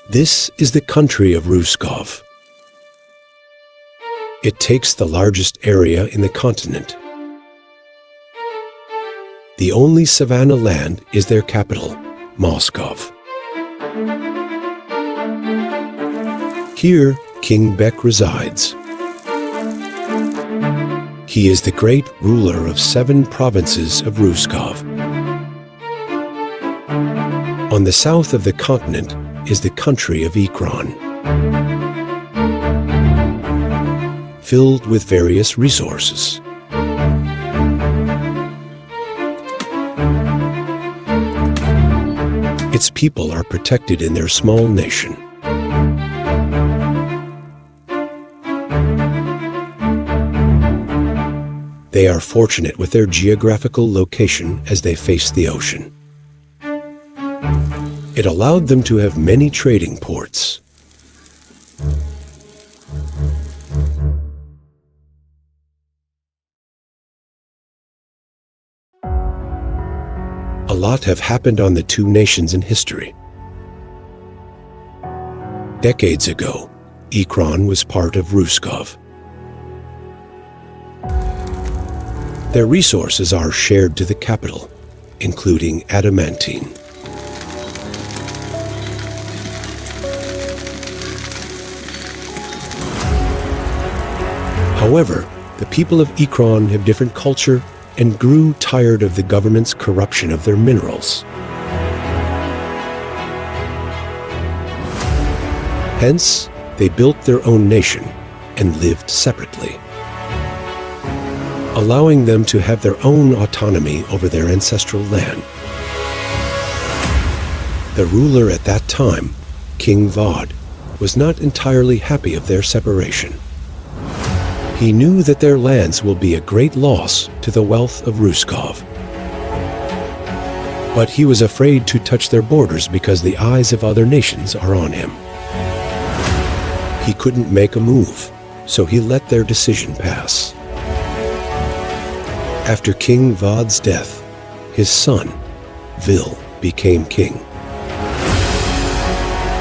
This is the country of Ruskov. It takes the largest area in the continent. The only savanna land is their capital, Moscow. Here, King Bek resides. He is the great ruler of 7 provinces of Ruskov. On the south of the continent is the country of Ikran, filled with various resources. Its people are protected in their small nation. They are fortunate with their geographical location as they face the ocean. It allowed them to have many trading ports. A lot have happened on the 2 nations in history. Decades ago, Ikran was part of Ruskov. Their resources are shared to the capital, including adamantine. However, the people of Ikran have different culture and grew tired of the government's corruption of their minerals. Hence, they built their own nation and lived separately, allowing them to have their own autonomy over their ancestral land. The ruler at that time, King Vod, was not entirely happy of their separation. He knew that their lands will be a great loss to the wealth of Ruskov. But he was afraid to touch their borders because the eyes of other nations are on him. He couldn't make a move, so he let their decision pass. After King Vod's death, his son, Vil, became king.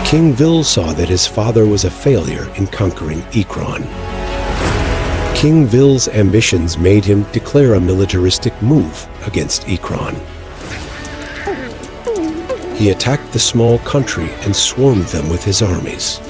King Vil saw that his father was a failure in conquering Ikran. King Vil's ambitions made him declare a militaristic move against Ikran. He attacked the small country and swarmed them with his armies.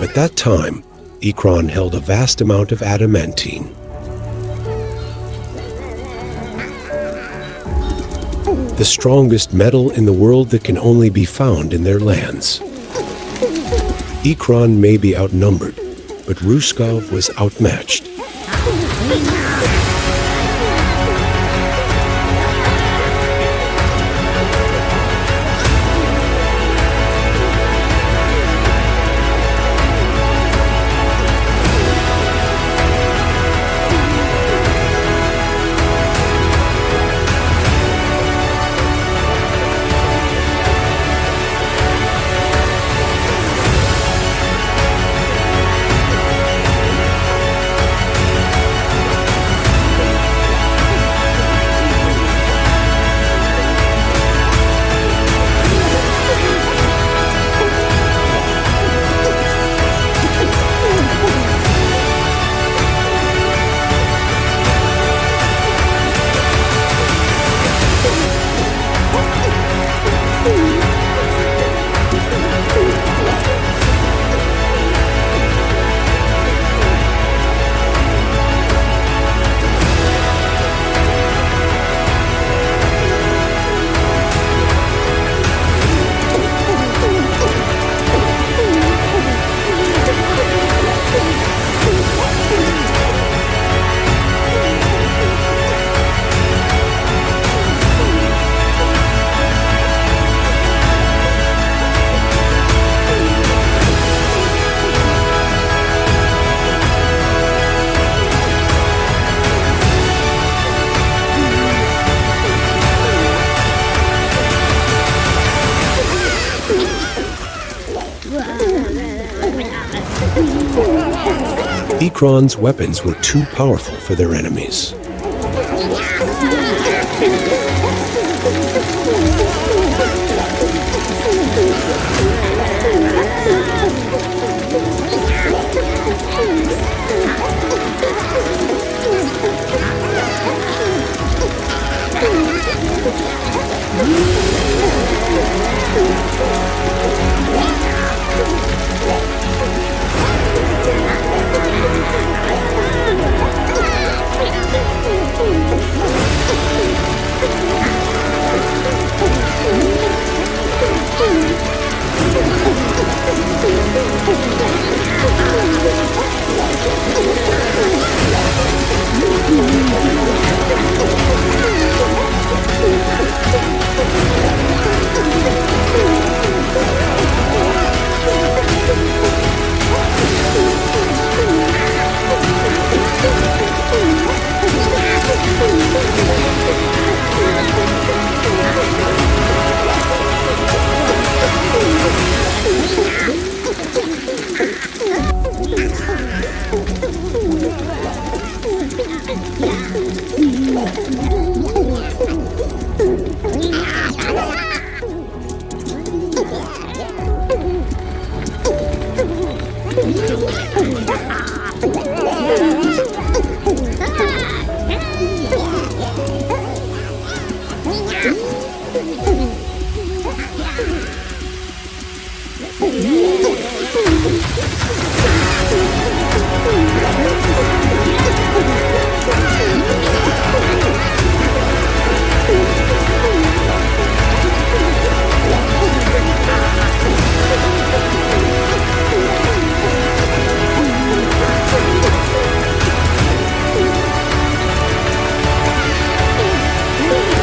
At that time, Ikran held a vast amount of adamantine. The strongest metal in the world that can only be found in their lands. Ikran may be outnumbered, but Ruskov was outmatched. Ikran's weapons were too powerful for their enemies.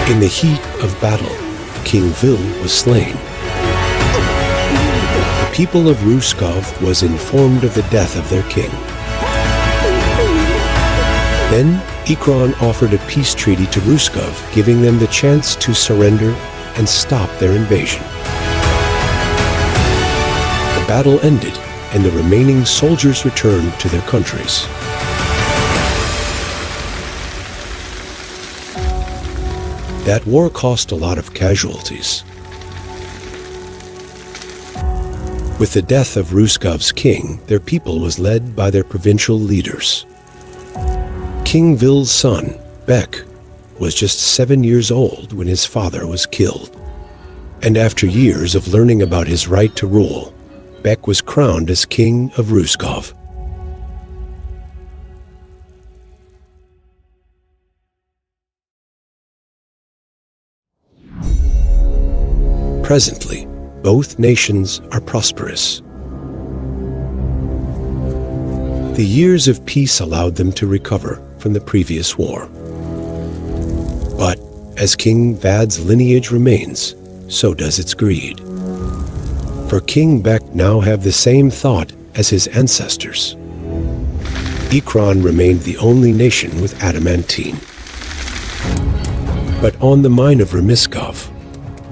In the heat of battle, King Vil was slain. The people of Ruskov was informed of the death of their king. Then Ikran offered a peace treaty to Ruskov, giving them the chance to surrender and stop their invasion. The battle ended, and the remaining soldiers returned to their countries. That war cost a lot of casualties. With the death of Ruskov's king, their people was led by their provincial leaders. King Vil's son, Bek, was just 7 years old when his father was killed. And after years of learning about his right to rule, Bek was crowned as king of Ruskov. Presently, both nations are prosperous. The years of peace allowed them to recover from the previous war. But as King Vad's lineage remains, so does its greed. For King Bek now have the same thought as his ancestors. Ikran remained the only nation with adamantine. But on the mine of Remiskov,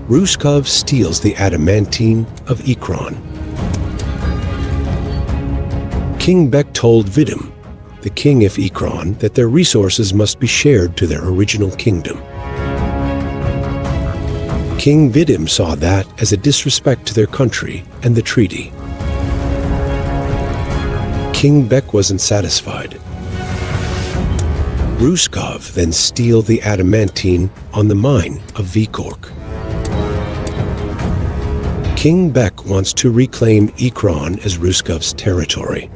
Ruskov steals the adamantine of Ikran. King Bek told Vidim, the king of Ikran, that their resources must be shared to their original kingdom. King Vidim saw that as a disrespect to their country and the treaty. King Bek wasn't satisfied. Ruskov then steal the adamantine on the mine of Vikork. King Bek wants to reclaim Ikran as Ruskov's territory.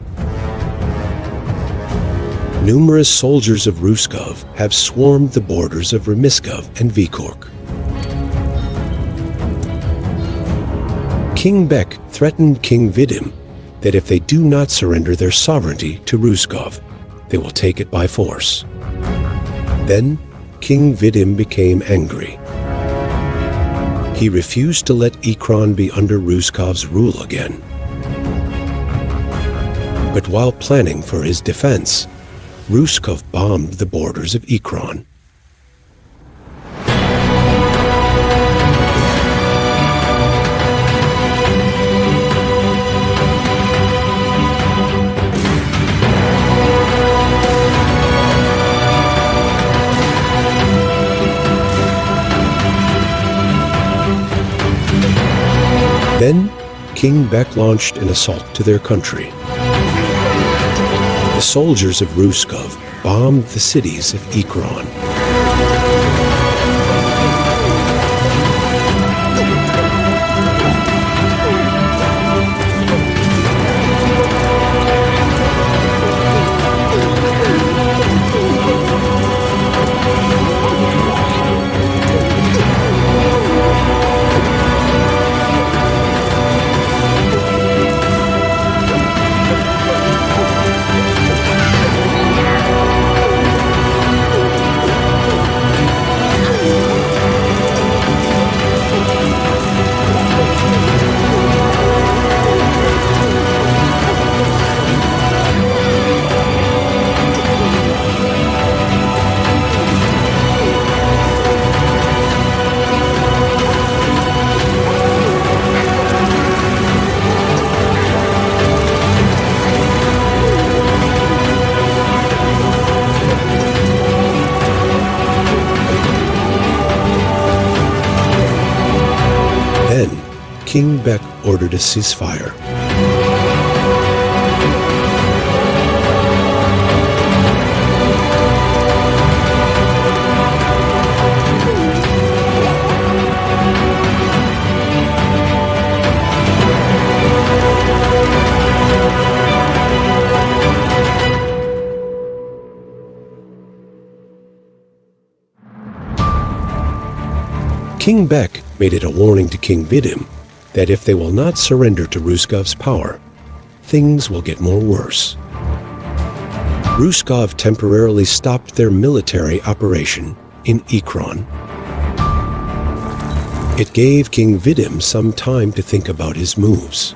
Numerous soldiers of Ruskov have swarmed the borders of Remiskov and Vikork. King Bek threatened King Vidim that if they do not surrender their sovereignty to Ruskov, they will take it by force. Then King Vidim became angry. He refused to let Ikran be under Ruskov's rule again. But while planning for his defense, Ruskov bombed the borders of Ikran. Then, King Bek launched an assault to their country. The soldiers of Ruskov bombed the cities of Ikran. King Bek ordered a ceasefire. King Bek made it a warning to King Vidim that if they will not surrender to Ruskov's power, things will get more worse. Ruskov temporarily stopped their military operation in Ikran. It gave King Vidim some time to think about his moves.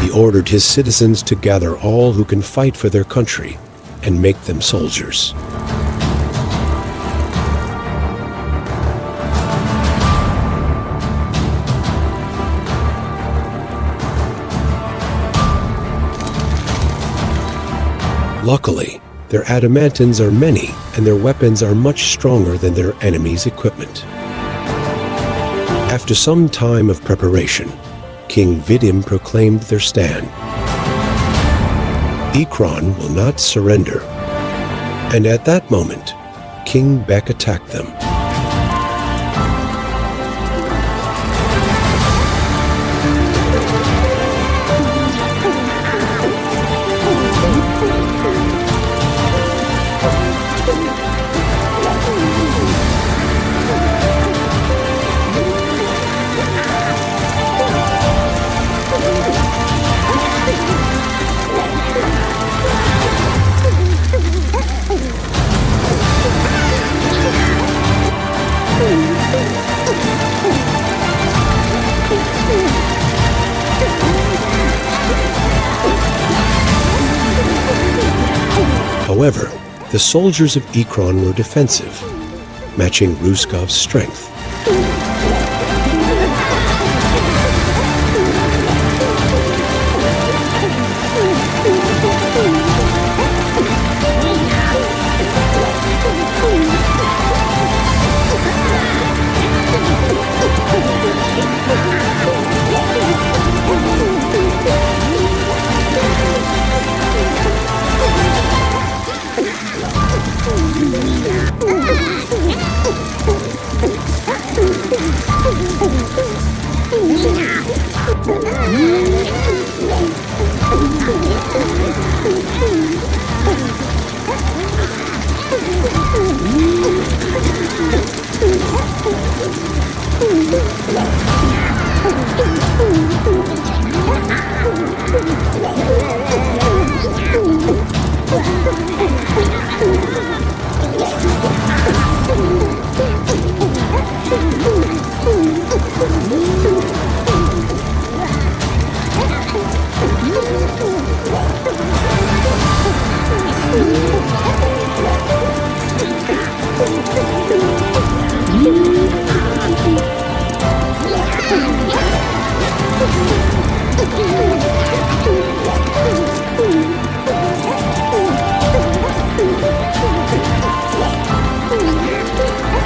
He ordered his citizens to gather all who can fight for their country and make them soldiers. Luckily, their adamantins are many and their weapons are much stronger than their enemies' equipment. After some time of preparation, King Vidim proclaimed their stand. Ikran will not surrender. And at that moment, King Bek attacked them. However, the soldiers of Ikran were defensive, matching Ruskov's strength.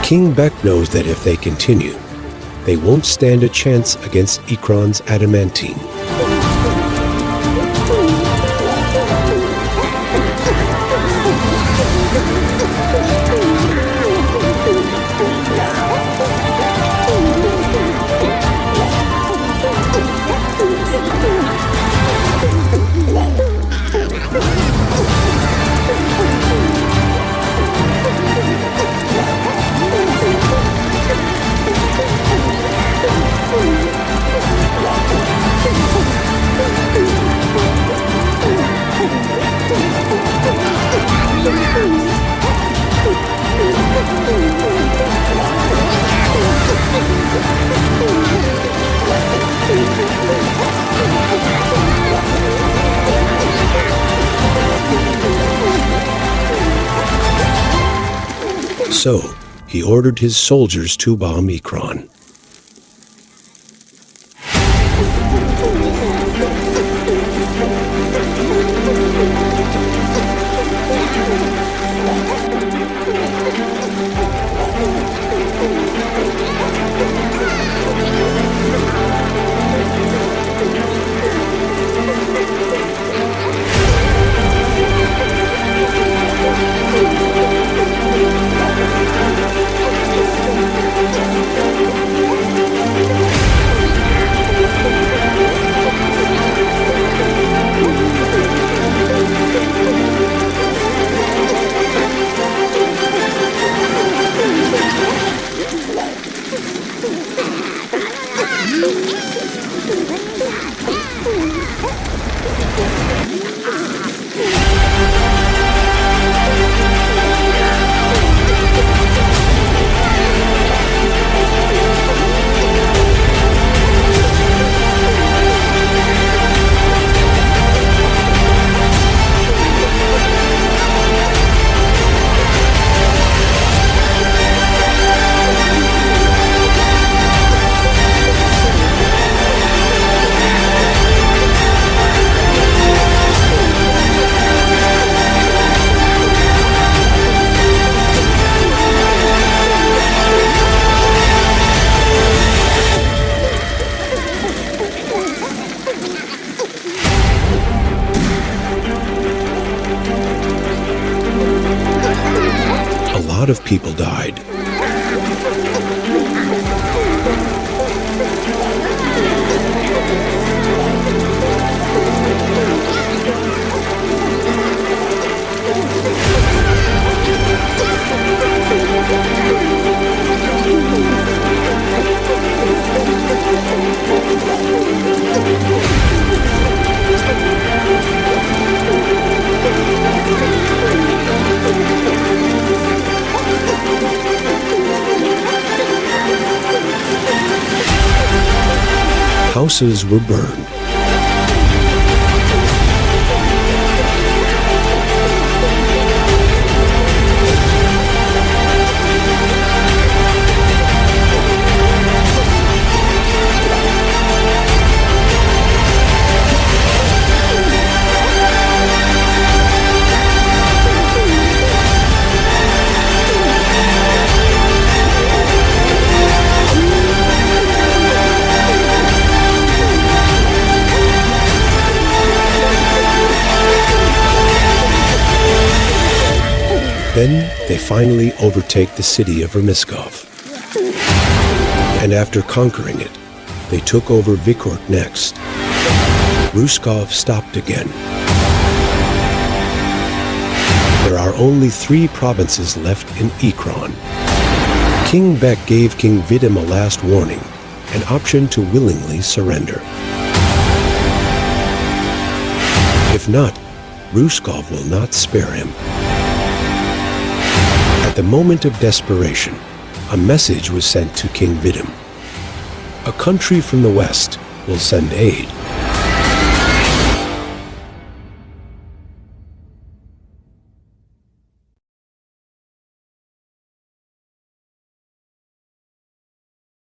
King Bek knows that if they continue, they won't stand a chance against Ikran's adamantine. So, he ordered his soldiers to bomb Ikran. A lot of people died. Houses were burned. Then they finally overtake the city of Ruskov. And after conquering it, they took over Vikort next. Ruskov stopped again. There are only 3 provinces left in Ikran. King Bek gave King Vidim a last warning, an option to willingly surrender. If not, Ruskov will not spare him. At the moment of desperation, a message was sent to King Vidim. A country from the west will send aid.